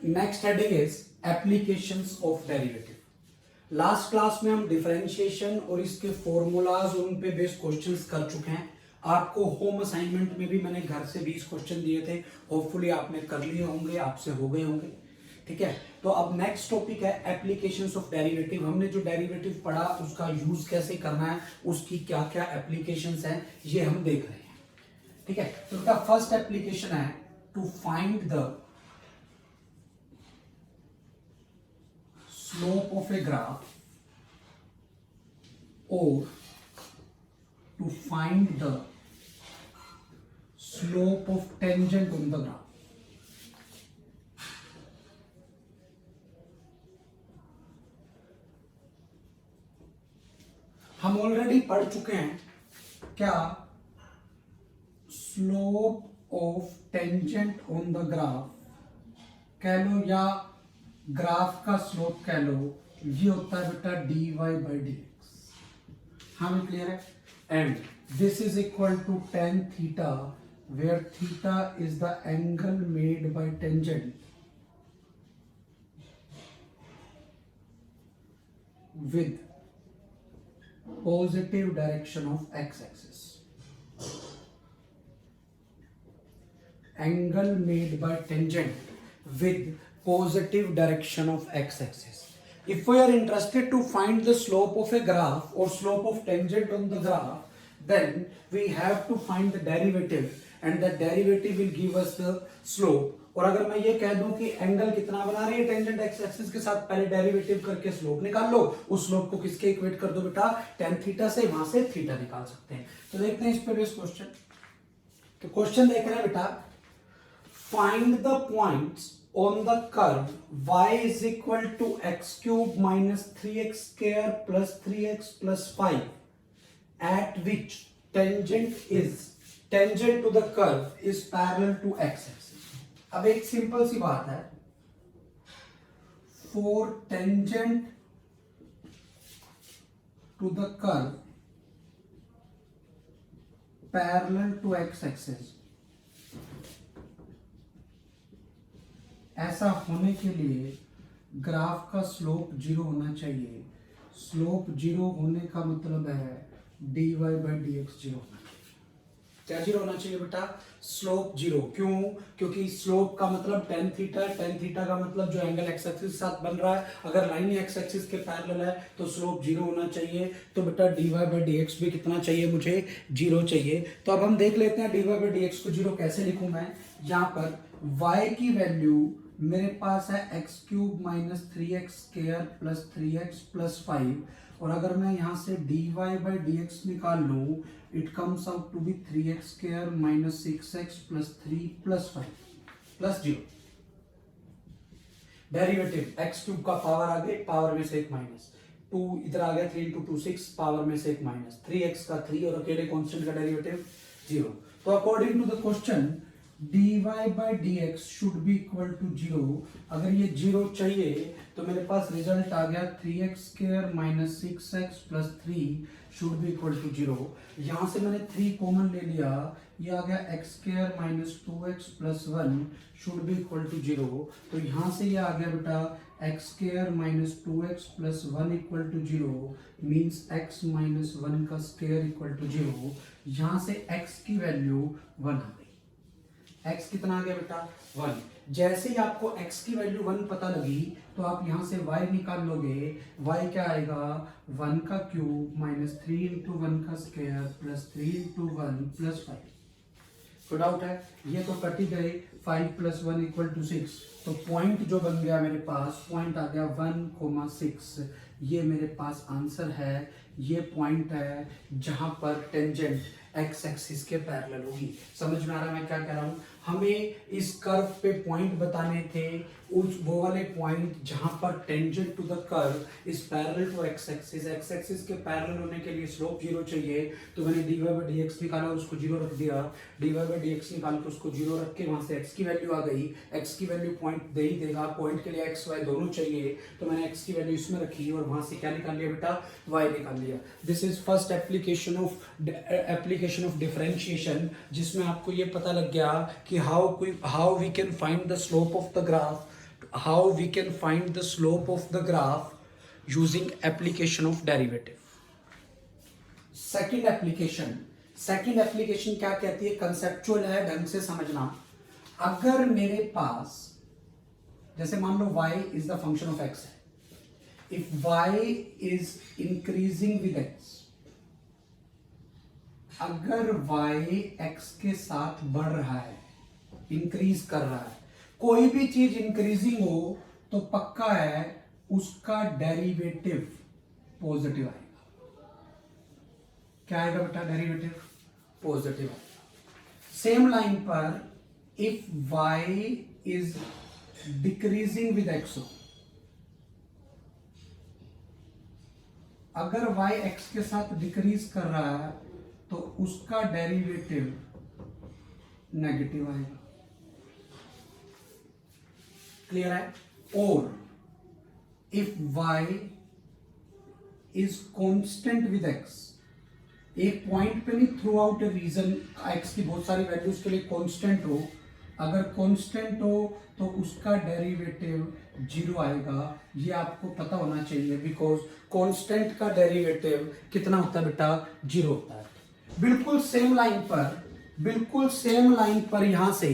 Next heading is applications of derivative. Last class में हम differentiation और इसके फॉर्मूलाज उन पे बेस्ड क्वेश्चंस कर चुके हैं। आपको होम असाइनमेंट में भी मैंने घर से 20 क्वेश्चन दिए थे, होपफुली आपने कर लिए होंगे, आपसे हो गए होंगे। ठीक है, तो अब नेक्स्ट टॉपिक है एप्लीकेशंस ऑफ डेरिवेटिव। हमने जो डेरिवेटिव पढ़ा उसका यूज कैसे करना है, उसकी क्या क्या एप्लीकेशंस हैं, ये हम देख रहे हैं। ठीक है, तो इसका फर्स्ट एप्लीकेशन है to find the slope of a graph or to find the slope of tangent on the graph। हम ऑलरेडी पढ़ चुके हैं क्या, slope of tangent on the graph कह लो या ग्राफ का स्लोप कह लो, ये होता है बेटा dy बाई डी एक्स। हाँ क्लियर है। And this is equal to tan theta where theta is the angle made by tangent with positive direction of x axis. Angle made by tangent with positive direction of x-axis. If we are interested to find the slope of a graph or slope of tangent on the graph, then we have to find the derivative and the derivative will give us the slope. और अगर मैं ये कह दूं कि angle कितना बना रही है टेंजेंट एक्स एक्सिस के साथ, पहले डेरिवेटिव करके स्लोप निकाल लो। उस स्लोप को किसके इक्वेट कर दो बेटा, tan थीटा से, वहां से थीटा निकाल सकते हैं। तो देखते हैं इस पे बेस्ड क्वेश्चन। तो क्वेश्चन देख रहे हैं बेटा, find the points on the curve y is equal to x cube minus 3x square plus 3x plus 5 at which tangent to the curve is parallel to x axis। अब एक simple सी बात है, for tangent to the curve parallel to x axis, ऐसा होने के लिए graph का slope zero होना चाहिए। स्लोप जीरो होने का मतलब है dy by d x zero होना चाहिए। क्या जीरो होना चाहिए बेटा, स्लोप जीरो। क्यों? क्योंकि स्लोप का मतलब tan थीटा, tan थीटा का मतलब जो एंगल एक्स एक्सिस के साथ बन रहा है, अगर लाइन एक्स एक्सिस के पैरेलल है तो स्लोप जीरो होना चाहिए। तो बेटा dy बाई डी एक्स भी कितना चाहिए, मुझे जीरो चाहिए। तो अब हम देख लेते हैं dy बाई डी एक्स को जीरो कैसे लिखूं मैं। यहाँ पर y की वैल्यू मेरे पास है x cube minus 3x square plus 3x plus 5, और अगर मैं यहां से dy बाई डी एक्स निकाल लूं, it comes out to be 3x square minus 6x plus 3 plus 5 plus 0। Derivative x cube का पावर आ गई, पावर में से एक माइनस 2 इधर आ गया, 3 इंटू 2 6, पावर में से एक माइनस 3x का 3 और अकेले कांस्टेंट का डेरिवेटिव 0। तो according to the question dy by d x should be equal to zero. अगर ये जीरो चाहिए तो मेरे पास रिजल्ट आ गया 3x square minus 6x plus 3 should be equal to zero. यहां से मैंने 3 कॉमन ले लिया, ये आ गया x square minus 2x plus 1 should be equal to zero. तो यहां से ये आ गया बेटा x square minus 2x plus 1 equal to zero, means x minus 1 का स्क्वायर इक्वल टू जीरो। यहां से x की वैल्यू 1 आ गई। x कितना आ गया बेटा, 1। जैसे ही आपको x की वैल्यू 1 पता लगी तो आप यहां से y निकाल लोगे। y क्या आएगा, 1 का क्यूब माइनस 3 इंटू 1 का स्क्वायर प्लस 3 इंटू 1 प्लस 5। कोई डाउट है? ये तो कट ही गए, 5 प्लस 1 इक्वल टू 6। तो पॉइंट जो बन गया मेरे पास, पॉइंट आ गया 1,6। ये मेरे पास आंसर है। ये पॉइंट है जहां पर टेंजेंट एक्स एक्सिस के पैरेलल होगी। समझ में आ रहा है मैं क्या कह रहा हूं? हमें इस कर्व पे पॉइंट बताने थे, उस वो वाले पॉइंट जहां पर tangent to the curve is parallel to x axis. X axis के पैरेलल होने के लिए स्लोप जीरो चाहिए, तो मैंने dy बाई डी एक्स निकाला और उसको जीरो रख दिया। dy बाई डी एक्स निकाल के उसको जीरो रख के वहां से x की वैल्यू आ गई। x की वैल्यू पॉइंट दे ही देगा, पॉइंट के लिए x y दोनों चाहिए, तो मैंने x की वैल्यू इसमें रखी और वहां से क्या निकाल लिया बेटा, y निकाल लिया। This is first application of differentiation, जिसमें आपको ये पता लग गया कि how we can find the slope of the graph how we can find the slope of the graph using application of derivative. Second application क्या कहती है, कंसेप्चुअल है, ढंग से समझना. अगर मेरे पास जैसे मान लो y is the function of x है, if y is increasing with x, अगर y x के साथ बढ़ रहा है, इंक्रीज कर रहा है, कोई भी चीज इंक्रीजिंग हो तो पक्का है उसका डेरिवेटिव पॉजिटिव आएगा. क्या आएगा बेटा, डेरिवेटिव पॉजिटिव आएगा. सेम लाइन पर if y is decreasing with x हो, अगर y x के साथ डिक्रीज कर रहा है तो उसका डेरिवेटिव नेगेटिव आएगा. क्लियर है. और if y is constant with x, एक पॉइंट पे नहीं, थ्रू आउट ए रीजन x की बहुत सारी वैल्यूज के लिए कांस्टेंट हो, अगर कांस्टेंट हो तो उसका डेरिवेटिव 0 आएगा. ये आपको पता होना चाहिए बिकॉज कांस्टेंट का डेरिवेटिव कितना होता है बेटा, 0 होता है. बिल्कुल सेम लाइन पर यहां से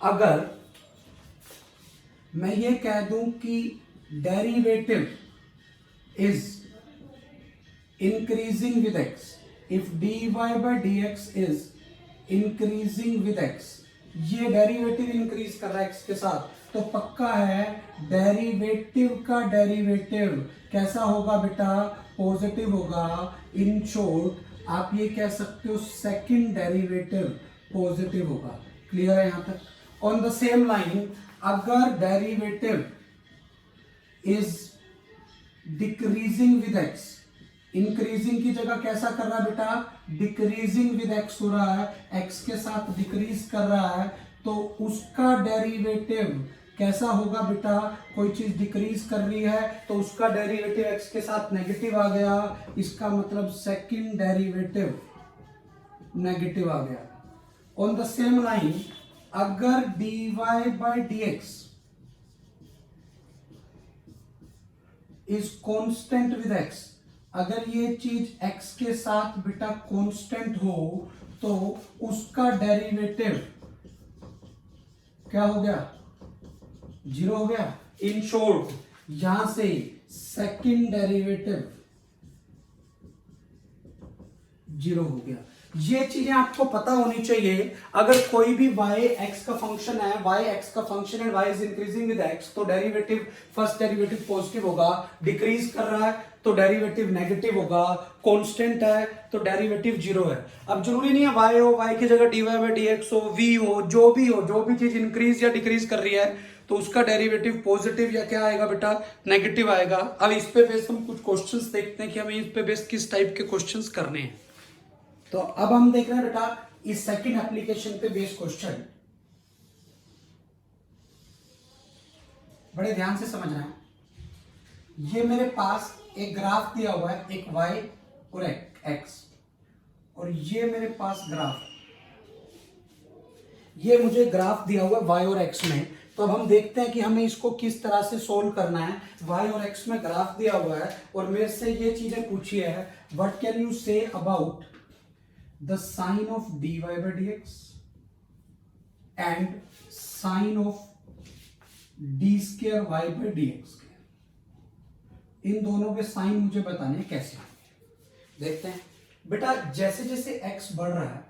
अगर मैं ये कह दूं कि derivative is increasing with x, if dy by dx is increasing with x, ये डेरिवेटिव इंक्रीज कर रहा है x के साथ, तो पक्का है डेरिवेटिव का डेरिवेटिव कैसा होगा बेटा, पॉजिटिव होगा. इन शॉर्ट आप ये कह सकते हो सेकंड डेरिवेटिव पॉजिटिव होगा. क्लियर है यहां तक. ऑन द सेम लाइन अगर derivative is decreasing with x, increasing की जगह कैसा कर रहा है बेटा, डिक्रीजिंग विद x हो रहा है, x के साथ डिक्रीज कर रहा है, तो उसका डेरिवेटिव कैसा होगा बेटा, कोई चीज डिक्रीज कर रही है तो उसका डेरिवेटिव x के साथ नेगेटिव आ गया, इसका मतलब सेकंड डेरिवेटिव नेगेटिव आ गया. ऑन द सेम लाइन अगर dy by dx is constant with x, अगर ये चीज x के साथ बेटा कांस्टेंट हो तो उसका डेरिवेटिव क्या हो गया, 0 हो गया. इन शॉर्ट यहां से सेकंड डेरिवेटिव 0 हो गया. ये चीजें आपको पता होनी चाहिए. अगर कोई भी y x का फंक्शन है, y x का फंक्शन है, y is increasing with x, तो डेरिवेटिव फर्स्ट डेरिवेटिव पॉजिटिव होगा, डिक्रीज कर रहा है तो डेरिवेटिव नेगेटिव होगा, कांस्टेंट है तो डेरिवेटिव 0 है. अब जरूरी नहीं है y हो, y की जगह dy by dx हो, v हो, जो भी चीज इंक्रीज या डिक्रीज कर रही है तो उसका डेरिवेटिव पॉजिटिव या क्या आएगा बेटा, नेगेटिव आएगा. अब इस पे बेस्ड हम कुछ क्वेश्चंस देखते हैं कि हमें इस पे बेस्ड किस टाइप के क्वेश्चंस करने हैं. तो अब हम देख रहे हैं बेटा इस सेकंड एप्लीकेशन पे बेस्ड क्वेश्चन. बड़े ध्यान से समझना है. ये मेरे पास एक ग्राफ दिया हुआ है, एक y और एक x, और ये मेरे पास ग्राफ, ये मुझे ग्राफ दिया हुआ है y और x में. तो अब हम देखते हैं कि हमें इसको किस तरह से सोल्व करना है. y और x में ग्राफ दिया हुआ है और मेरे से ये चीजें पूछी है. What can you say about the sine of dy by dx and sine of d square y by dx. इन दोनों के साइन मुझे बताने हैं कैसे. देखते हैं बेटा, जैसे जैसे x बढ़ रहा है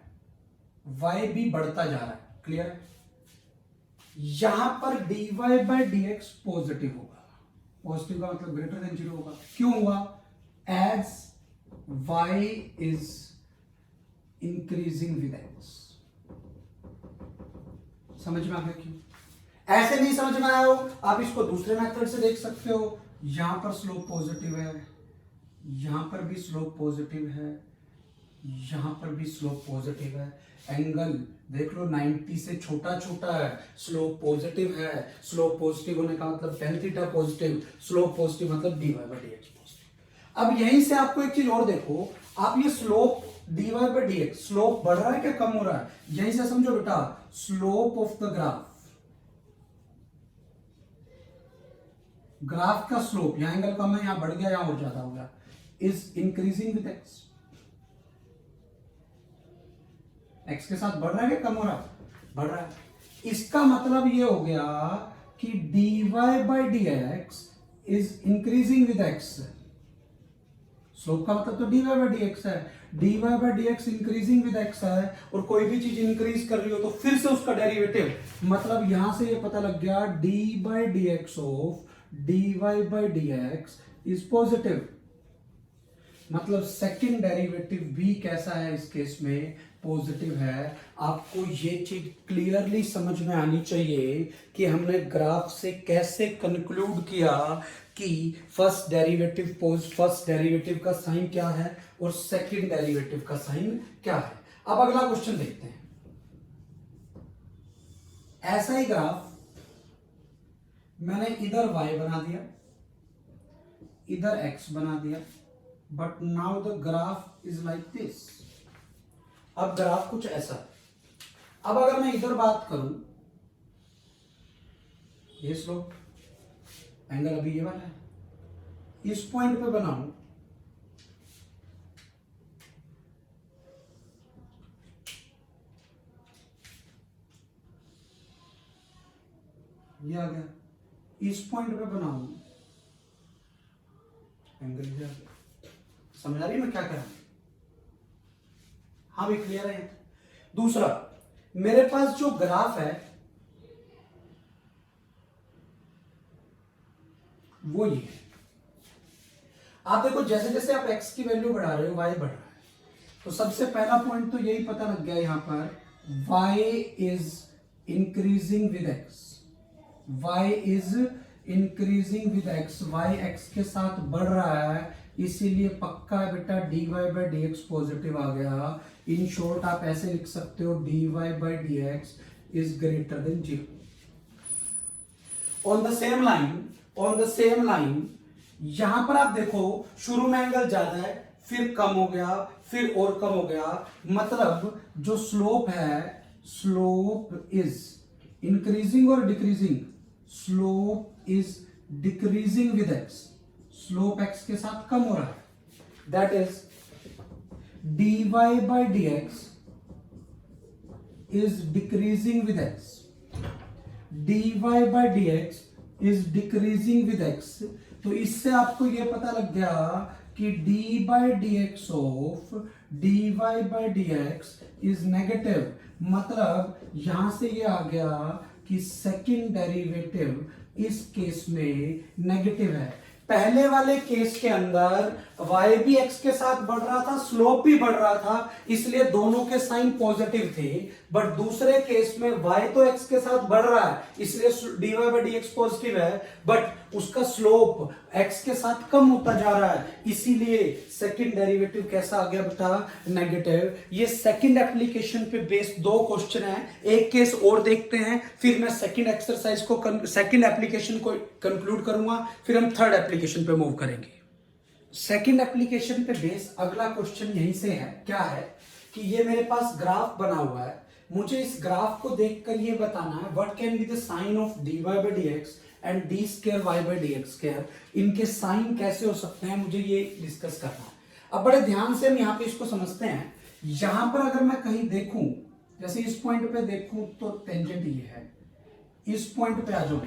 y भी बढ़ता जा रहा है. क्लियर है. यहां पर dy by dx पॉजिटिव होगा. पॉजिटिव का मतलब ग्रेटर देन 0 होगा. क्यों हुआ, as y is increasing with x. समझ में आ गया क्यों? ऐसे नहीं समझ में आया हो आप इसको दूसरे मेथड से देख सकते हो. यहां पर स्लोप पॉजिटिव है, यहां पर भी स्लोप पॉजिटिव है, यहां पर भी स्लोप पॉजिटिव है. एंगल देख लो 90 से छोटा छोटा है, स्लोप पॉजिटिव है. स्लोप पॉजिटिव होने का मतलब tan theta positive, slope positive मतलब dy by dx पॉजिटिव. अब यहीं से आपको एक चीज और देखो, आप ये slope dy by dx slope बढ़ रहा है क्या कम हो रहा है, यहीं से समझो बेटा. Slope of the graph graph का स्लोप, यहाँ एंगल कम है, यहाँ बढ़ गया, यहाँ और ज्यादा हो गया, is increasing with x. X के साथ बढ़ रहा है कि कम हो रहा है? बढ़ रहा है। इसका मतलब ये हो गया कि dy by d x is increasing with x. Slope का मतलब तो dy बाई डी एक्स है, dy by d x increasing with x है, और कोई भी चीज इंक्रीज कर रही हो तो फिर से उसका डेरिवेटिव, मतलब यहां से ये पता लग गया d by d x of dy by d x is positive. मतलब सेकंड डेरिवेटिव भी कैसा है इस केस में? पॉजिटिव है। आपको ये चीज क्लियरली समझ में आनी चाहिए कि हमने ग्राफ से कैसे कंक्लूड किया कि फर्स्ट डेरिवेटिव का साइन क्या है और सेकंड डेरिवेटिव का साइन क्या है। अब अगला क्वेश्चन देखते हैं। ऐसा ही ग्राफ मैंने इधर y बना दिया, इधर x बना दिया, but now the graph is like this. अब ग्राफ कुछ ऐसा है। अब अगर मैं इधर बात करूं, ये स्लोप एंगल अभी ये वाला है, इस पॉइंट पे बनाऊं, ये आ गया, इस पॉइंट पे बनाऊं, एंगल ये आ गया। समझ आ रही है मैं क्या कर रहा हूं? हाँ भी क्लियर है। दूसरा, मेरे पास जो ग्राफ है वो ये है। आप देखो जैसे जैसे आप x की वैल्यू बढ़ा रहे हो y बढ़ रहा है। तो सबसे पहला पॉइंट तो यही पता लग गया यहां पर, y is increasing with x, y is increasing with x, y x के साथ बढ़ रहा है, इसीलिए पक्का है बेटा dy by d x positive आ गया। इन शॉर्ट आप ऐसे लिख सकते हो dy by d x is greater than 0। On the same line यहां पर आप देखो शुरू में एंगल ज्यादा है, फिर कम हो गया, फिर और कम हो गया, मतलब जो स्लोप है, स्लोप इज इंक्रीजिंग और decreasing, slope is decreasing with x, slope x के साथ कम हो रहा है, that is dy by d x is decreasing with x, dy by d x is decreasing with x. तो इससे आपको यह पता लग गया कि d by d x of dy by d x is negative, मतलब यहां से ये आ गया कि सेकंड डेरिवेटिव इस केस में नेगेटिव है। पहले वाले केस के अंदर y भी x के साथ बढ़ रहा था, स्लोप भी बढ़ रहा था, इसलिए दोनों के साइन पॉजिटिव थे। बट दूसरे केस में y तो x के साथ बढ़ रहा है, इसलिए dy by d x positive है, बट उसका स्लोप x के साथ कम होता जा रहा है, इसीलिए सेकंड डेरिवेटिव कैसा आ गया बेटा? नेगेटिव। ये सेकंड एप्लीकेशन पे बेस्ड दो क्वेश्चन है, एक केस और देखते हैं, फिर मैं सेकंड एक्सरसाइज को, सेकंड एप्लीकेशन को कंक्लूड करूंगा, फिर हम थर्ड एप्लीकेशन पे मूव करेंगे। सेकंड एप्लीकेशन पे बेस अगला क्वेश्चन यहीं से है। क्या है कि ये मेरे पास ग्राफ बना हुआ है, मुझे इस ग्राफ को देखकर ये बताना है what can be the sign of dy by d x and d square y by d x square, इनके साइन कैसे हो सकते हैं, मुझे ये डिस्कस करना है। अब बड़े ध्यान से हम यहाँ पे इसको समझते हैं। यहां पर अगर मैं कहीं देखूं, जैसे इस पॉइंट पे देखूं तो टेंजेंट ये है, इस पॉइंट पे आ जाऊं,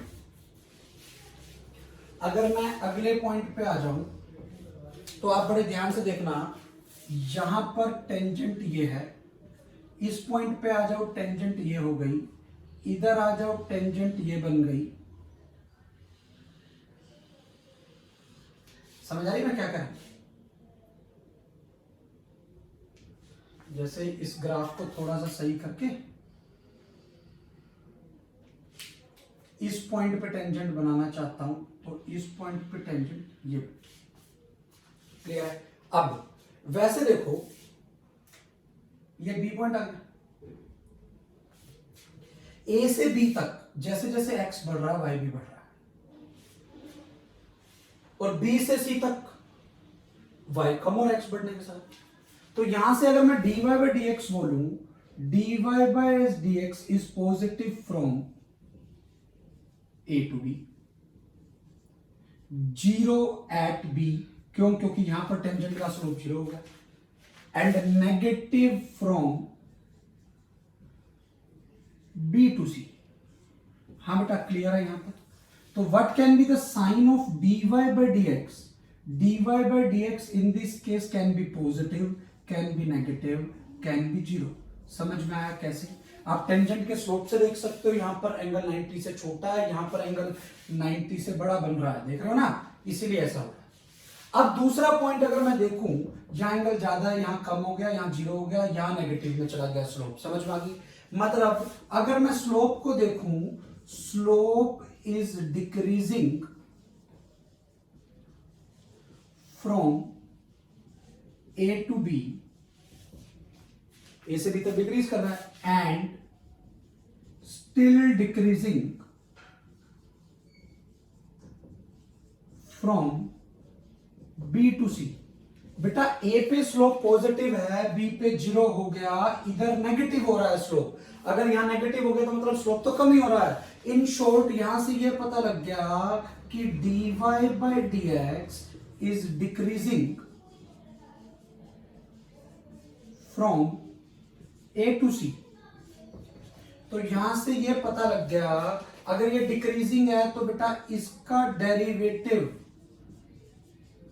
अगर मैं अगले पॉइंट पे आ जाऊं तो आप बड़े ध्यान से देखना, यहां पर टेंजेंट ये है, इस पॉइंट पे आ जाओ टेंजेंट ये हो गई, इधर आ जाओ टेंजेंट ये बन गई। समझ आ रही मैं क्या करें? जैसे इस ग्राफ को थोड़ा सा सही करके इस पॉइंट पे टेंजेंट बनाना चाहता हूं, तो इस पॉइंट पे टेंजेंट ये क्लियर है। अब वैसे देखो ये बी पॉइंट आ गया, ए से बी तक जैसे जैसे एक्स बढ़ रहा है वाई भी बढ़ रहा है, और बी से सी तक वाई कम और एक्स बढ़ने के साथ। तो यहां से अगर मैं dy बाई डी एक्स बोलूं, dy by d x is positive from a to b, zero at b, क्यों? क्योंकि यहां पर टेंजेंट का स्लोप जीरो होगा, and negative from b to c. हाँ बेटा क्लियर है यहां पर? तो what can be the sign of dy by dx? dy by dx in this case can be positive, can be negative, can be zero। समझ में आया कैसे? आप टेंजेंट के स्लोप से देख सकते हो, यहां पर एंगल 90 से छोटा है, यहां पर एंगल 90 से बड़ा बन रहा है, देख रहे हो ना, इसीलिए ऐसा हो रहा है। अब दूसरा पॉइंट अगर मैं देखूं, यहां एंगल ज्यादा है, यहां कम हो गया, यहां जीरो हो गया, यहां नेगेटिव में चला गया स्लोप, समझ में आ गई? मतलब अगर मैं स्लोप को देखूं, slope is decreasing from a to b, a से बी तक डिक्रीज कर रहा है, and still decreasing from b to c. बेटा ए पे स्लोप पॉजिटिव है, बी पे जीरो हो गया, इधर नेगेटिव हो रहा है स्लोप। अगर यहां नेगेटिव हो गया तो मतलब स्लोप तो कम ही हो रहा है। इन शॉर्ट यहां से ये पता लग गया कि dy by dx is decreasing from a to c. तो यहां से ये पता लग गया, अगर ये डिक्रीजिंग है तो बेटा इसका डेरिवेटिव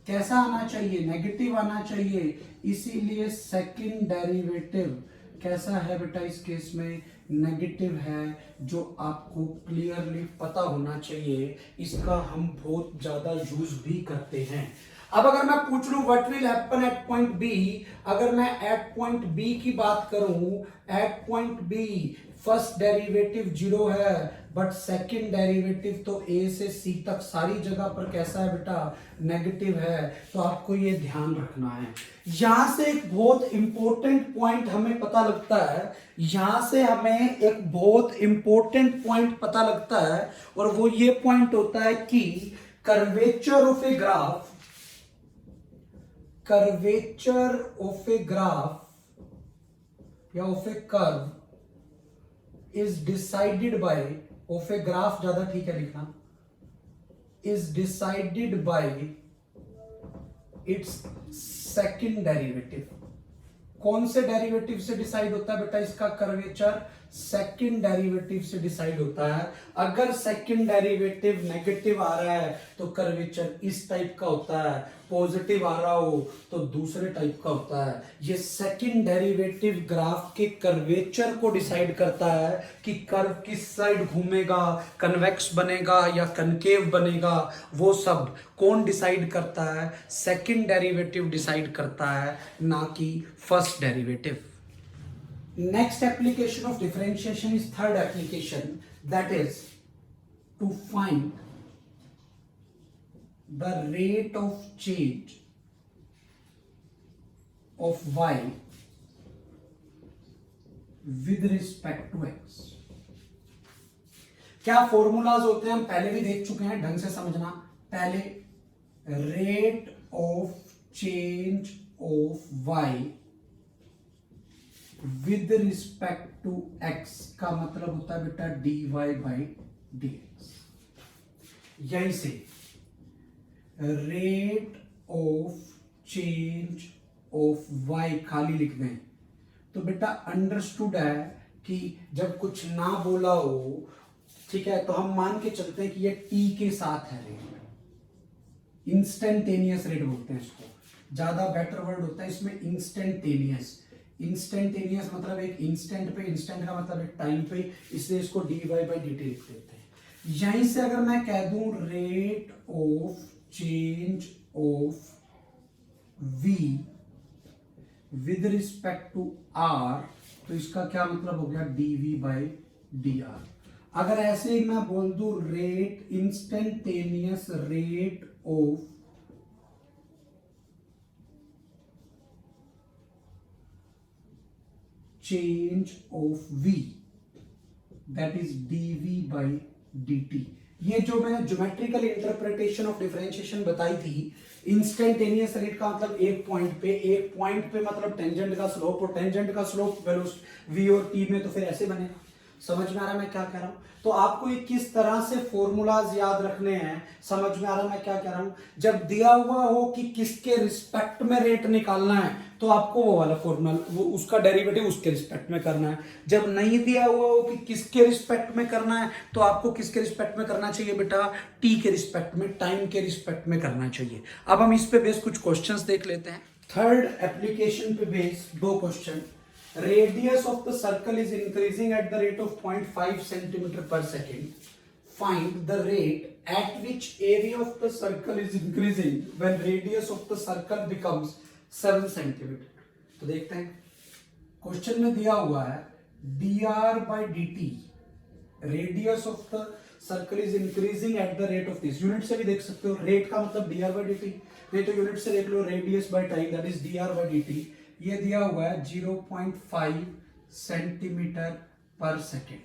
कैसा आना चाहिए? नेगेटिव आना चाहिए। इसीलिए सेकंड डेरिवेटिव कैसा है बेटा? इस केस में नेगेटिव है, जो आपको क्लियरली पता होना चाहिए। इसका हम बहुत ज्यादा यूज भी करते हैं। अब अगर मैं पूछ लूं what will happen at point B, अगर मैं एट पॉइंट बी की बात करूं, at point B first derivative zero है, बट सेकंड डेरिवेटिव तो ए से सी तक सारी जगह पर कैसा है बेटा? नेगेटिव है। तो आपको ये ध्यान रखना है। यहां से एक बहुत इंपॉर्टेंट पॉइंट हमें पता लगता है, यहां से हमें एक बहुत इंपॉर्टेंट पॉइंट पता लगता है, और वो ये पॉइंट होता है कि curvature of a graph, curvature of a graph या of a curve is decided by, of a graph ज्यादा ठीक है लिखना, is decided by its second derivative। कौन से डेरिवेटिव से डिसाइड होता है बेटा? इसका कर्वेचर सेकंड डेरिवेटिव से डिसाइड होता है। अगर सेकंड डेरिवेटिव नेगेटिव आ रहा है तो कर्वेचर इस टाइप का होता है, पॉजिटिव आ रहा हो तो दूसरे टाइप का होता है। ये सेकंड डेरिवेटिव ग्राफ के कर्वेचर को डिसाइड करता है कि कर्व किस साइड घूमेगा, कन्वेक्स बनेगा या कनकेव बनेगा। वो सब कौन डिसाइड करता है? सेकंड डेरिवेटिव डिसाइड करता है, ना कि first derivative. Next application of differentiation is third application, that is to find the rate of change of y with respect to x। क्या फॉर्मूलाज होते हैं हम पहले भी देख चुके हैं, ढंग से समझना। पहले rate of change of y with respect to x का मतलब होता है बेटा dy by dx। यहीं से rate of change of y खाली लिख दें तो बेटा अंडरस्टूड है कि जब कुछ ना बोला हो, ठीक है, तो हम मान के चलते हैं कि ये t के साथ है रेट। इंस्टेंटेनियस रेट बोलते हैं इसको, ज्यादा बेटर वर्ड होता है इसमें इंस्टेंटेनियस। इंस्टेंटेनियस मतलब एक इंस्टेंट पे, इंस्टेंट का मतलब एक टाइम पे, इसलिए इसको dy by dt लिख देते हैं। यहीं से अगर मैं कह दूं rate of change of v with respect to r, तो इसका क्या मतलब हो गया? dv by dr। अगर ऐसे ही मैं बोल दूं rate, instantaneous rate of change of v, that is dv by dt। ये जो मैंने ज्योमेट्रिकल इंटरप्रिटेशन ऑफ डिफरेंशिएशन बताई थी, इंस्टेंटेनियस रेट का मतलब एक पॉइंट पे मतलब टेंजेंट का स्लोप, और टेंजेंट का स्लोप v और t में, तो फिर ऐसे बनेगा। समझ में आ रहा है मैं क्या कह रहा हूं? तो आपको ये किस तरह से फॉर्मूलाज याद रखने हैं, समझ में आ रहा है मैं क्या कह रहा हूं? जब दिया हुआ हो कि किसके रिस्पेक्ट में रेट निकालना है तो आपको वो वाला फॉर्मूला, वो उसका डेरिवेटिव उसके रिस्पेक्ट में करना है। जब नहीं दिया हुआ हो कि किसके रिस्पेक्ट में करना है तो आपको किसके रिस्पेक्ट में करना चाहिए बेटा? टी के रिस्पेक्ट में, टाइम के रिस्पेक्ट में करना चाहिए। अब हम इस पे बेस कुछ क्वेश्चंस देख लेते हैं। थर्ड एप्लीकेशन पे बेस दो question. Radius of the circle is increasing at the rate of 0.5 centimeter per second. Find the rate at which area of the circle is increasing when radius of the circle becomes 7 centimeter. तो देखते हैं question में दिया हुआ है dr by dt, radius of the circle is increasing at the rate of this. Unit से भी देख सकते हो, रेट का मतलब dr by dt, नहीं तो यूनिट से देख लो radius by time, that is dr by dt। ये दिया हुआ है 0.5 सेंटीमीटर पर सेकेंड।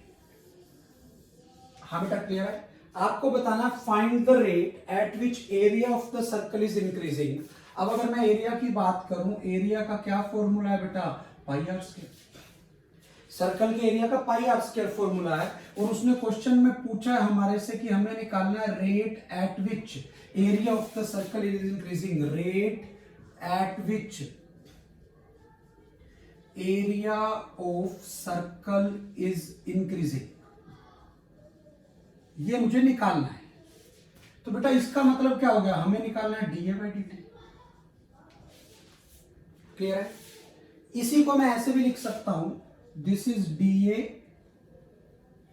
हाँ बेटा क्लियर है? आपको बताना find the rate at which area of the circle is increasing. अब अगर मैं एरिया की बात करूं, एरिया का क्या फॉर्मूला है बेटा? पाई आर स्क्वायर। सर्कल के एरिया का पाई आर स्क्वायर फॉर्मूला है, और उसने क्वेश्चन में पूछा है हमारे से कि हमें निकालना है rate at which area of the circle is increasing. Rate at which area of circle is increasing, ये मुझे निकालना है। तो बेटा इसका मतलब क्या हो गया? हमें निकालना है D a by d T. Clear है? इसी को मैं ऐसे भी लिख सकता हूं, this is D A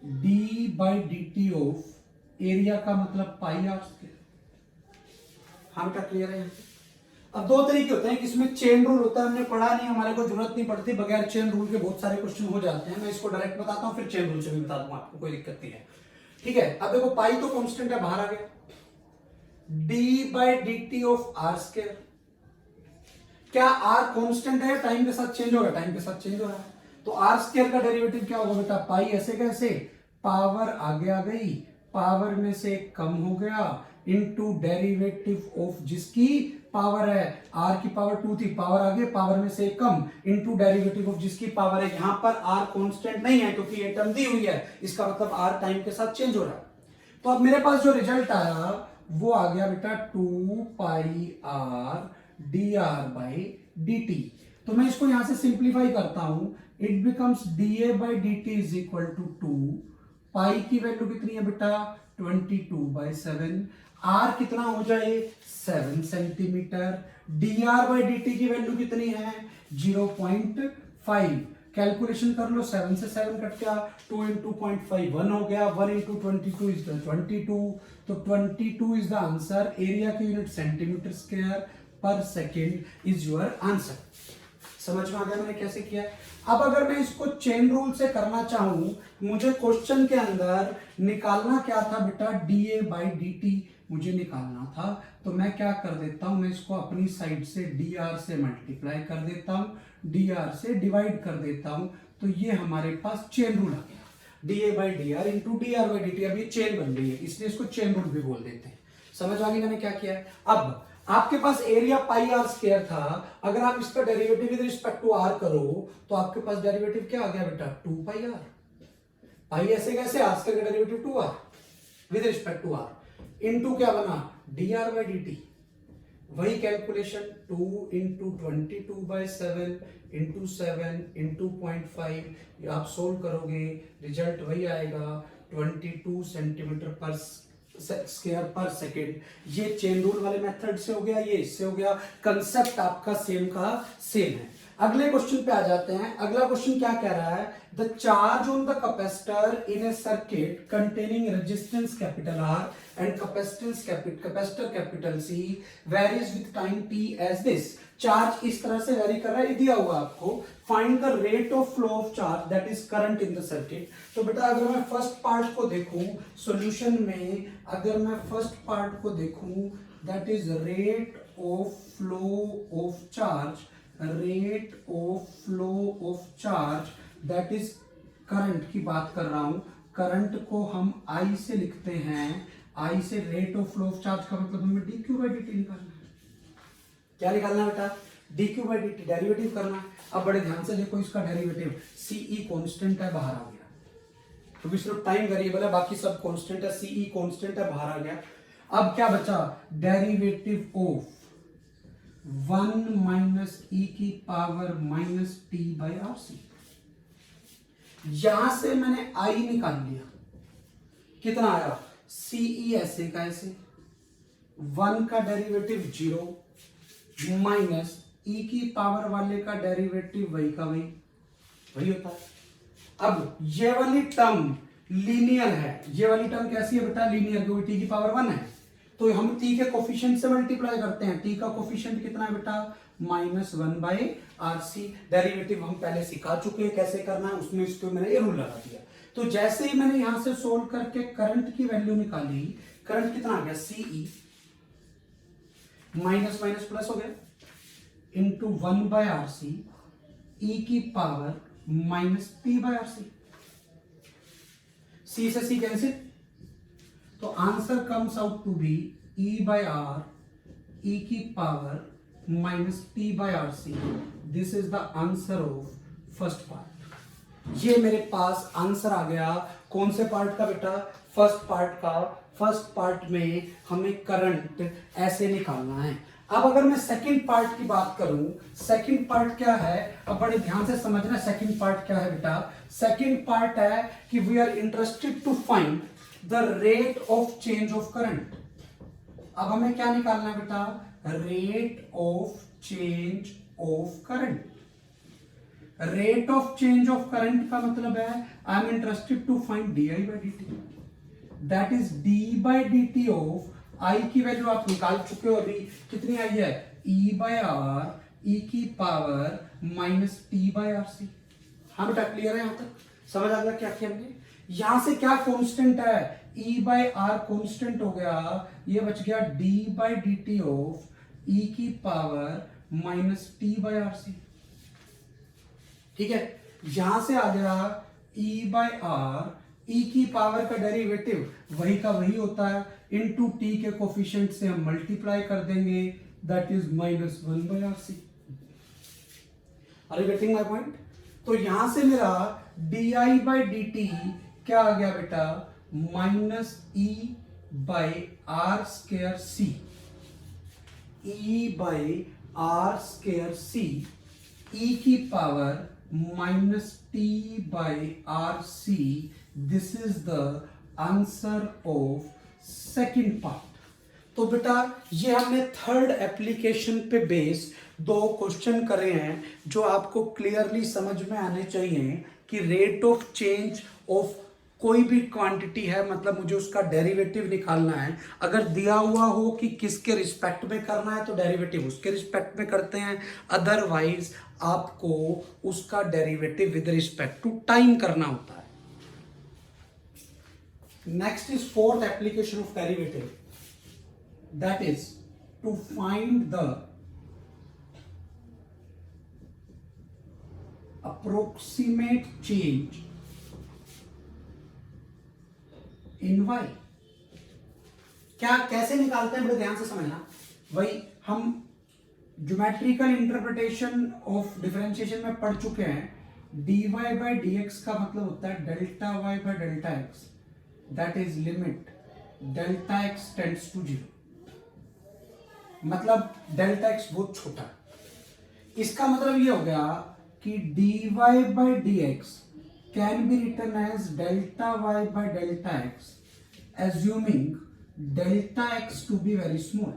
D by d t of area का मतलब पाई आर स्क्वायर। हाँ बेटा क्लियर है? अब दो तरीके होते हैं, इसमें चेन रूल होता है, हमने पढ़ा नहीं, हमारे को जरूरत नहीं पड़ती, बगैर चेन रूल के बहुत सारे क्वेश्चन हो जाते हैं। मैं इसको डायरेक्ट बताता हूं, फिर चेन रूल से भी बता दूंगा, आपको कोई दिक्कत नहीं है। ठीक है, अब देखो पाई तो कांस्टेंट है, बाहर आ गया, d by d t of r square. क्या आर कांस्टेंट है? टाइम के साथ चेंज होगा, टाइम के साथ चेंज हो रहा है, तो आर स्क्वायर का डेरिवेटिव क्या होगा बेटा? पाई ऐसे कैसे, पावर आगे आ गई, पावर में से कम हो गया, इनटू डेरिवेटिव ऑफ जिसकी पावर है, आर की पावर 2 थी, पावर आगे, पावर में से कम, इनटू डेरिवेटिव ऑफ जिसकी पावर है। यहां पर आर कांस्टेंट नहीं है क्योंकि ये टर्म दी हुई है, इसका मतलब आर टाइम के साथ चेंज हो रहा है। तो अब मेरे पास जो रिजल्ट आया वो आ गया बेटा 2 pi r d r by d t. तो मैं इसको यहां से सिंप्लीफाई करता हूं, it becomes d a by d t is equal to 2, pi की वैल्यू कितनी है बेटा? 22/7, आर कितना हो जाए? 7 centimetre, D r by d T की वैल्यू कितनी है? 0.5। कैलकुलेशन कर लो, 7 से 7 कट गया, 2 इंटू 0.5 1 हो गया, 1 इंटू 22 इज 22, तो 22 इज द आंसर। एरिया की यूनिट सेंटीमीटर स्क्वायर पर सेकेंड इज योर आंसर। समझ में आ गया मैंने कैसे किया? अब अगर मैं इसको चेन रूल से करना चाहूं, मुझे क्वेश्चन के अंदर निकालना क्या था बेटा? D a by d T मुझे निकालना था, तो मैं क्या कर देता हूं, मैं इसको अपनी साइड से डी आर से मल्टीप्लाई कर देता हूं, डी आर से डिवाइड कर देता हूं, तो ये हमारे पास चेन रूल आ गया, D a by D R into D r by d T. अब ये चेन बन रही है, इसलिए इसको चेन रूल भी बोल देते हैं। समझ आ गई मैंने क्या किया है? अब आपके पास एरिया पाई आर स्क्वायर था, अगर आप इसका derivative with respect to r करो तो आपके पास डेरिवेटिव क्या आ गया बेटा? 2 पाई आर। पाई ऐसे कैसे? आर स्क्वायर का derivative 2 r with respect to r, into क्या बना? D r by d t. वही कैलकुलेशन, 2 इंटू 22/7 इंटू 7 इंटू 0.5, आप सोल्व करोगे रिजल्ट वही आएगा, 22 सेंटीमीटर पर स्क्वायर पर सेकेंड। ये चेन रूल वाले मेथड से हो गया, ये इससे हो गया, कंसेप्ट आपका सेम का सेम है। अगले क्वेश्चन पे आ जाते हैं। अगला क्वेश्चन क्या कह रहा है? The charge on the capacitor in a circuit containing resistance capital R and capacitor capital C varies with time t as this. Charge इस तरह से वेरी कर रहा है, ये दिया हुआ आपको। Find the rate of flow of charge that is current in the circuit. तो बेटा अगर मैं फर्स्ट पार्ट को देखूं सॉल्यूशन में, अगर मैं फर्स्ट पार्ट को देखूं, that is rate of flow of charge, rate of flow of charge that is current की बात कर रहा हूं। करंट को हम आई से लिखते हैं, आई से rate of flow of charge का मतलब हमें D Q by d T निकालना है। क्या निकालना है बेटा? D Q by d T, derivative करना है। अब बड़े ध्यान से देखो इसका डेरिवेटिव, सीई कांस्टेंट है, बाहर आ गया, क्योंकि सिर्फ टाइम वेरिएबल है, बाकी सब कांस्टेंट है, सीई कांस्टेंट है, बाहर आ गया। अब क्या बचा, डेरिवेटिव ऑफ 1 माइनस ई की power minus t by are C. यहां से मैंने आई निकाल लिया, कितना आया, सीई ऐसे का ऐसे, 1 का डेरिवेटिव 0 माइनस ई की पावर वाले का डेरिवेटिव वही का वही वही होता है। अब ये वाली टर्म लीनियर है, ये वाली टर्म कैसी है बेटा, लीनियर, क्योंकि टी की पावर 1 है, तो हम टी के कोफिशिएंट से मल्टीप्लाई करते हैं। टी का कोफिशिएंट कितना है बेटा, -1 बाई आर सी। डेरिवेटिव हम पहले सिखा चुके हैं कैसे करना है, उसमें इसको मैंने ये रूल लगा दिया। तो जैसे ही मैंने यहां से सोल्व करके करंट की वैल्यू निकाली, करंट कितना आ गया, सीई माइनस माइनस प्लस हो गया into 1 by are c e की power minus p by are c. C से सी कैंसिल, तो answer comes out to be e by are e की power minus p by are c. This is the answer of first part. ये मेरे पास answer आ गया कौन से part का बेटा, फर्स्ट पार्ट का। फर्स्ट पार्ट में हमें करंट ऐसे निकालना है। अब अगर मैं सेकंड पार्ट की बात करूं, सेकंड पार्ट क्या है, अब बड़े ध्यान से समझना सेकंड पार्ट क्या है बेटा। सेकंड पार्ट है कि we are interested to find the rate of change of current. अब हमें क्या निकालना है बेटा, rate of change of current. Rate of change of current का मतलब है I am interested to find d i by d t, that is d by d t of i की वैल्यू आप निकाल चुके हो अभी, कितनी आई है, ई बाय आर ई की power minus t by are C. हाँ बेटा क्लियर है, यहां तक समझ आ गया क्या किया हमने। यहां से क्या कांस्टेंट है, ई बाय आर कांस्टेंट हो गया, ये बच गया d by d t of e की power minus t by are c. ठीक है, यहां से आ गया ई बाय आर ई की पावर का डेरिवेटिव वही का वही होता है, इनटू टी के कोफिशिएंट से हम मल्टीप्लाई कर देंगे, that is -1 by are c. Are you getting my point. तो यहां से मेरा d i by d t क्या आ गया बेटा, minus e by r square c, e by r square c e की power minus t by are c. This is the answer of second part. तो बेटा ये हमने थर्ड एप्लीकेशन पे बेस 2 क्वेश्चन करे हैं जो आपको क्लियरली समझ में आने चाहिए कि रेट ऑफ चेंज ऑफ कोई भी क्वांटिटी है, मतलब मुझे उसका डेरिवेटिव निकालना है। अगर दिया हुआ हो कि किसके रिस्पेक्ट में करना है तो डेरिवेटिव उसके रिस्पेक्ट में करते हैं, अदरवाइज आपको उसका derivative with respect to time करना होता है। Next is fourth application of derivative, that is to find the approximate change in y। क्या कैसे निकालते हैं बड़े ध्यान से समझना। वही हम ज्योमेट्रिकल इंटरप्रिटेशन ऑफ डिफरेंशिएशन में पढ़ चुके हैं। dy बाई डी एक्स का मतलब होता है delta y by delta x, that is limit delta x tends to 0। मतलब डेल्टा एक्स बहुत छोटा है। इसका मतलब ये हो गया कि dy by d x can be written as delta y by delta x, assuming delta x to be very small.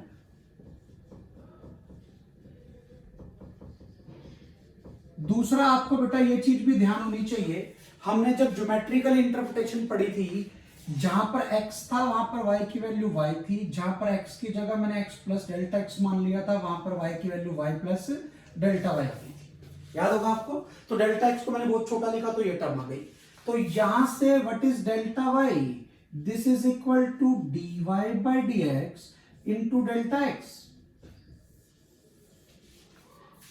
दूसरा आपको बेटा ये चीज भी ध्यान होनी चाहिए, हमने जब ज्योमेट्रिकल इंटरप्रिटेशन पढ़ी थी, जहां पर x था वहां पर y की वैल्यू y थी, जहां पर x की जगह मैंने x प्लस डेल्टा x मान लिया था वहां पर y की value y plus delta y आ गई थी, याद होगा आपको। तो डेल्टा x को मैंने बहुत छोटा लिखा तो ये टर्म आ गई। तो यहां से what is delta y, this is equal to dy by d x into delta x.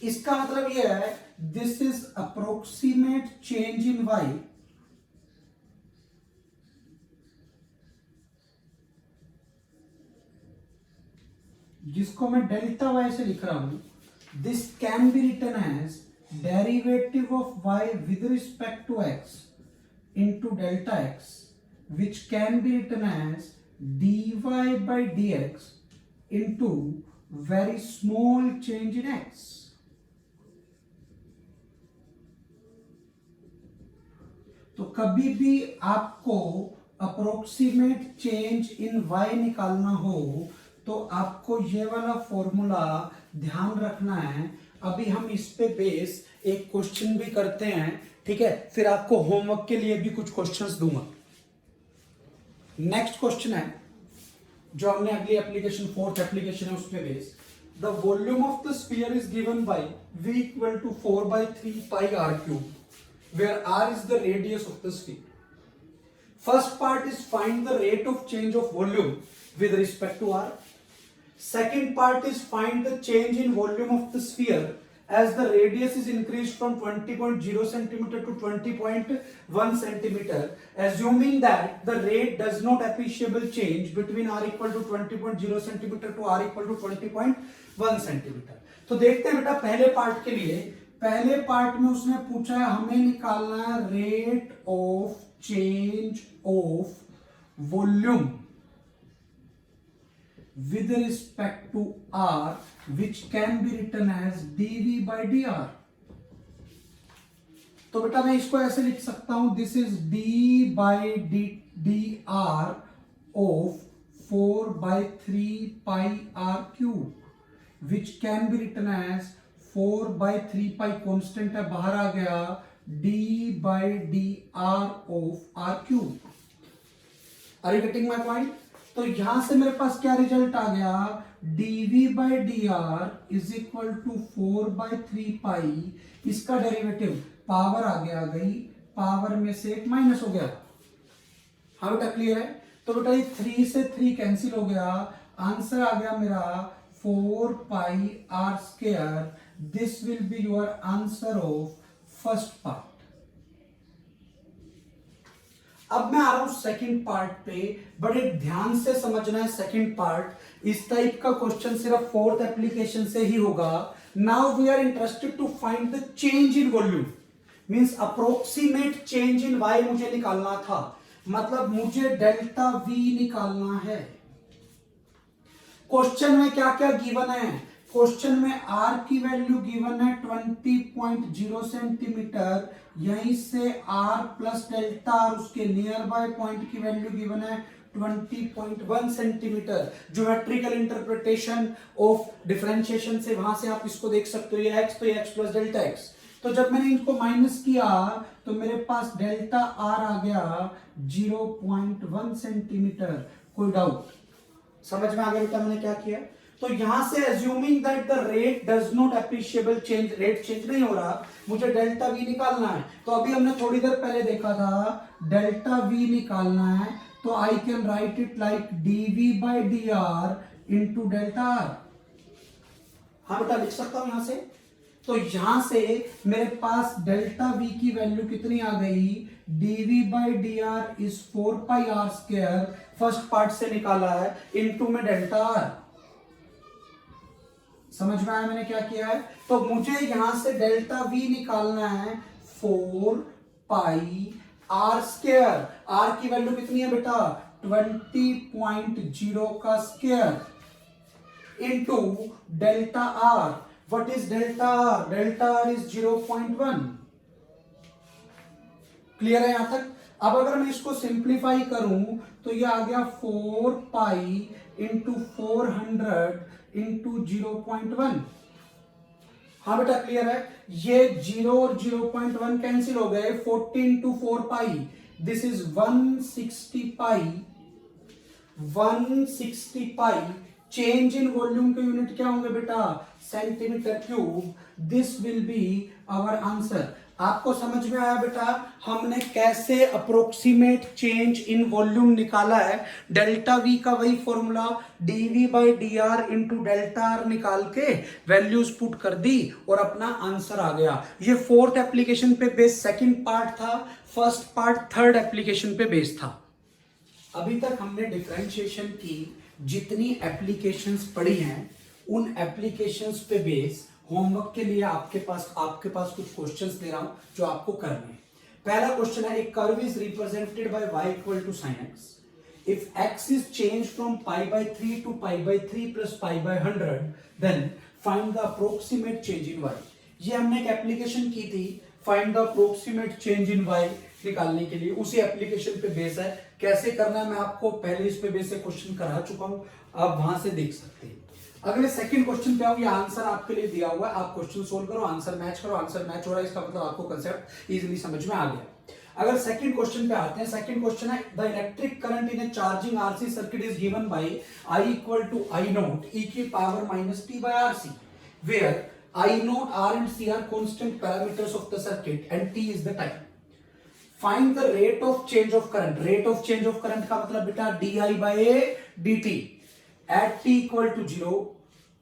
इसका मतलब यह है this is approximate change in y जिसको मैं डेल्टा y से लिख रहा हूं। This can be written as derivative of y with respect to x into delta x, which can be written as dy by dx into very small change in x. तो कभी भी आपको approximate change in y निकालना हो तो आपको ये वाला फॉर्मूला ध्यान रखना है। अभी हम इस पे बेस एक क्वेश्चन भी करते हैं, ठीक है, फिर आपको होमवर्क के लिए भी कुछ क्वेश्चंस दूंगा। नेक्स्ट क्वेश्चन है जो हमने अगली एप्लीकेशन, फोर्थ एप्लीकेशन है, उस पे base the volume of the sphere is given by v equal to 4/3 pi r cube where r is the radius of the sphere. First part is find the rate of change of volume with respect to r. Second part is find the change in volume of the sphere as the radius is increased from 20.0 cm to 20.1 cm, assuming that the rate does not appreciable change between r equal to 20.0 cm to r equal to 20.1 cm. तो देखते हैं बेटा पहले part के लिए। पहले part में उसने पूछा है हमें निकालना है rate of change of volume with respect to r which can be written as dv by dr। तो बेटा मैं इसको ऐसे लिख सकता हूं, this is d by dr of 4/3 pi r cube which can be written as 4/3 pi constant है, बाहर आ गया, d by dr of r cube. Are you getting my point? तो यहां से मेरे पास क्या रिजल्ट आ गया, dv by dr is equal to 4/3 pi, इसका डेरिवेटिव पावर आ गई, पावर में से एक माइनस हो गया। हाँ बेटा क्लियर है? तो बेटा ये 3 से 3 कैंसिल हो गया, आंसर आ गया मेरा 4 pi r square. This will be your answer of first part. अब मैं आ रहा हूं सेकंड पार्ट पे, बड़े ध्यान से समझना है सेकंड पार्ट। इस टाइप का क्वेश्चन सिर्फ फोर्थ एप्लीकेशन से ही होगा। Now we are interested to find the change in volume, means approximate change in y मुझे निकालना था, मतलब मुझे डेल्टा v निकालना है। क्वेश्चन में क्या क्या गिवन है? क्वेश्चन में r की वैल्यू गिवन है 20.0 सेंटीमीटर, यहीं से r प्लस डेल्टा और उसके नियर बाय पॉइंट की वैल्यू गिवन है 20.1 centimetre. Geometrical interpretation of differentiation से वहां से आप इसको देख सकते हो, ये x तो ये x प्लस डेल्टा x। तो जब मैंने इनको माइनस किया तो मेरे पास डेल्टा r आ गया 0.1 सेंटीमीटर। कोई डाउट? समझ में आ गया बेटा मैंने क्या किया? तो यहां से assuming that the rate does not appreciable change, rate change नहीं हो रहा, मुझे डेल्टा v निकालना है। तो अभी हमने थोड़ी देर पहले देखा था डेल्टा v निकालना है, तो I can write it like dv by dr into delta r। हाँ बेटा लिख सकता हूं यहां से। तो यहां से मेरे पास डेल्टा v की वैल्यू कितनी आ गई, dv by dr is 4 pi r square, first part से निकाला है, इनटू में डेल्टा r। समझ में आया मैंने क्या किया है? तो मुझे यहां से डेल्टा v निकालना है 4 पाई r स्क्वायर। r की वैल्यू कितनी है बेटा, 20.0 का square into delta r। What is delta r? Delta r is 0.1। Clear है यहां तक? अब अगर मैं इसको सिंप्लीफाई करूं तो ये आ गया 4 पाई इंटू 400 इंटू 0.1। हाँ बेटा क्लियर है? ये 0 और 0.1 कैंसिल हो गए, 40 into 4 pi, this is 160 pi. 160 pi change in volume के यूनिट क्या होंगे बेटा, centimetre cube. This will be our answer. आपको समझ में आया बेटा हमने कैसे अप्रोक्सीमेट चेंज इन वॉल्यूम निकाला है? डेल्टा वी का वही formula dv by dr into delta R निकाल के वैल्यूज पुट कर दी और अपना आंसर आ गया। ये फोर्थ एप्लीकेशन पे बेस्ड सेकंड पार्ट था, फर्स्ट पार्ट थर्ड एप्लीकेशन पे बेस्ड था। अभी तक हमने डिफरेंशिएशन की जितनी एप्लीकेशंस पढ़ी हैं उन एप्लीकेशंस पे बेस होमवर्क के लिए आपके पास कुछ क्वेश्चंस दे रहा हूं जो आपको करने हैं। पहला क्वेश्चन है, एक curve is represented by y equal to sin x. If x is changed from pi by 3 to pi by 3 plus pi by 100, then find the approximate change in y. ये हमने एक एप्लीकेशन की थी, find the approximate change in y निकालने के लिए, उसी application पे बेस है. कैसे करना है मैं आपको पहले इस पे बेस से क्वेश्चन करा चुका हूं, आप वहां से देख सकते हैं. अगले सेकंड क्वेश्चन पे आओ, ये आंसर आपके लिए दिया हुआ है, आप क्वेश्चन सोल्व करो, आंसर मैच करो. आंसर मैच हो रहा है इसका मतलब आपको कंसेप्ट इजीली समझ में आ गया. अगर सेकंड क्वेश्चन पे आते हैं, सेकंड क्वेश्चन है, the electric current in a charging RC circuit is given by I equal to I naught e की power minus t by RC, where I naught R and C are constant parameters of the circuit and t is the time. Find the rate of change of current. Rate of change of current का मतलब बेटा di by dt at t equal to 0,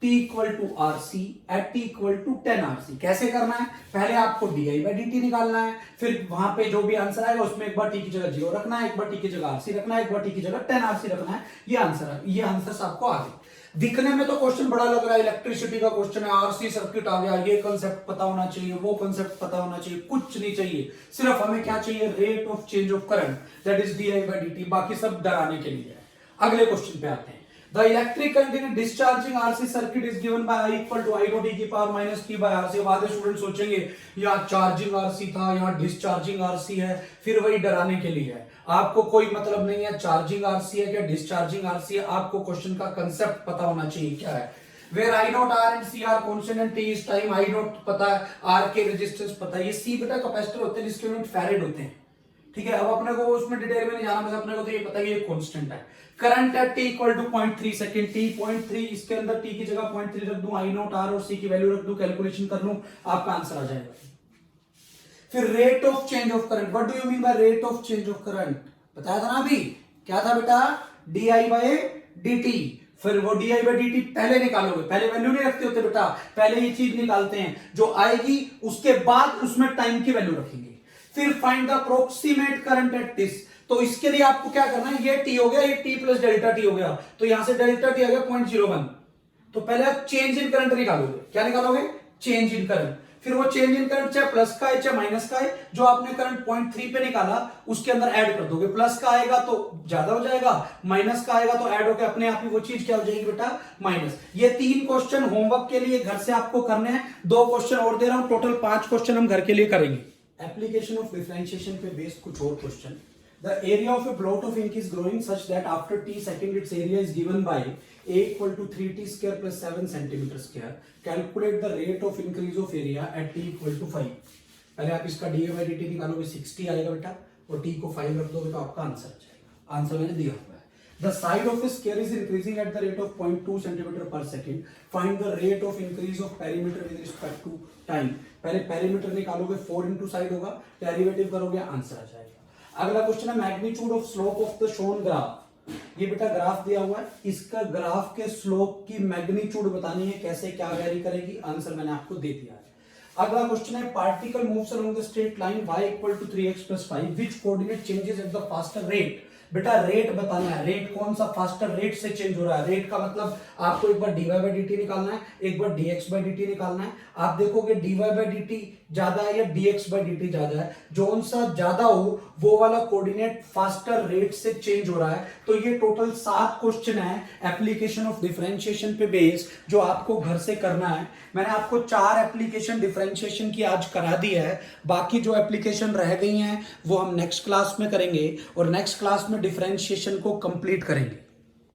t equal to RC, at t equal to 10 RC. कैसे करना है, पहले आपको di by dt निकालना है, फिर वहां पे जो भी आंसर आएगा उसमें एक बार t की जगह 0 रखना है, एक बार t की जगह RC रखना है, एक बार t की जगह 10 RC रखना है. ये आंसर आपको आ गए. दिखने में तो क्वेश्चन बड़ा लग रहा है, इलेक्ट्रिसिटी का क्वेश्चन है, आरसी सर्किट आ गया, ये कंसेप्ट पता होना चाहिए, वो कंसेप्ट पता होना चाहिए, कुछ नहीं चाहिए. सिर्फ हमें क्या चाहिए, rate of change of current, that is D i by d T. बाकी सब डराने के लिए है. अगले क्वेश्चन पे आते हैं. The electric current in discharging RC circuit is given by I equal to I naught e की power minus t by RC. आधे स्टूडेंट सोचेंगे यहाँ चार्जिंग आरसी था, यहाँ डिस्चार्जिंग आरसी है, फिर वही डराने के लिए है. आपको कोई मतलब नहीं है चार्जिंग आरसी है क्या डिस्चार्जिंग आरसी है, आपको क्वेश्चन का कंसेप्ट पता होना चाहिए क्या है. Where I naught R and C are constant and T is time. I naught पता है, R के रेजिस्टेंस पता है, ये C बेटा कैपेसिटर होते हैं जिसके यूनिट फैरेड होते हैं. ठीक है, अब अपने को उसमें डिटेल में नहीं जाना, बस अपने को तो ये पता है ये कांस्टेंट है. Current at t equal to 0.3 second, t 0.3, इसके अंदर t की जगह 0.3 रख दूं, I नोट R और C की वैल्यू रख दूं, कैलकुलेशन कर लूं, आपका आंसर आ जाएगा. फिर rate of change of current. What do you mean by rate of change of current, बताया था ना अभी, क्या था बेटा, D i by d T. फिर वो D i by d T पहले निकालोगे, पहले वैल्यू नहीं रखते होते बेटा, पहले ये चीज निकालते हैं जो आएगी, उसके बाद उसमें टाइम की वैल्यू रखेंगे. फिर find the approximate current at this. तो इसके लिए आपको क्या करना है, ये टी हो गया, ये टी प्लस डेल्टा टी हो गया, तो यहां से डेल्टा टी आ गया 0.01. तो पहले आप चेंज इन करंट निकालोगे. क्या निकालोगे, चेंज इन करंट. फिर वो चेंज इन करंट चाहे प्लस का है चाहे माइनस का है, जो आपने करंट 0.3 पे निकाला उसके अंदर ऐड कर दोगे. प्लस का आएगा तो ज्यादा हो जाएगा, माइनस का आएगा तो ऐड होकर अपने आप ही वो चीज क्या हो जाएगी बेटा, माइनस. ये 3 क्वेश्चन होमवर्क के लिए घर से आपको करने हैं. 2 क्वेश्चन और दे रहा हूं, टोटल 5 क्वेश्चन हम घर के लिए करेंगे. एप्लीकेशन ऑफ डिफरेंशिएशन पे बेस्ड कुछ और question. The area of a block of ink is growing such that after t second its area is given by a equal to 3t square plus 7 centimeter square. Calculate the rate of increase of area at t equal to 5. पहले आप इसका D by d T निकालोगे, 60 आएगा बेटा, और t को 5 रख दोगे तो आपका आंसर आ जाएगा. आंसर मैंने दिया हुआ है. The side of a sphere is increasing at the rate of 0.2 centimeter per second. Find the rate of increase of perimeter with respect to time. पहले perimeter निकालोगे, 4 into side होगा, डेरिवेटिव करोगे, answer आ जाएगा. अगला क्वेश्चन है magnitude of slope of the shown graph. ये बेटा graph दिया हुआ है, इसका ग्राफ के स्लोप की मैग्नीट्यूड बतानी है, कैसे क्या वेरी करेगी, आंसर मैंने आपको दे दिया है. अगला क्वेश्चन है particle moves along the straight line y equal to 3x plus 5 which coordinate changes at the faster rate. बेटा रेट बताना है, रेट कौन सा फास्टर रेट से चेंज हो रहा है. रेट का मतलब आपको एक बार dy बाई डी टी निकालना है, एक बार dx बाई डी टी निकालना है. आप देखोगे dy बाई डी टी ज्यादा है या dx बाई डी टी ज्यादा है, जो सा ज्यादा हो वो वाला कोऑर्डिनेट फास्टर रेट से चेंज हो रहा है. तो ये टोटल 7 क्वेश्चन है एप्लीकेशन ऑफ डिफरेंशिएशन पे बेस, जो आपको घर से करना है. मैंने आपको 4 एप्लीकेशन डिफरेंशिएशन की आज करा दी है, बाकी जो एप्लीकेशन रह गई हैं वो हम नेक्स्ट क्लास में करेंगे और नेक्स्ट क्लास में डिफरेंशिएशन को कंप्लीट करेंगे.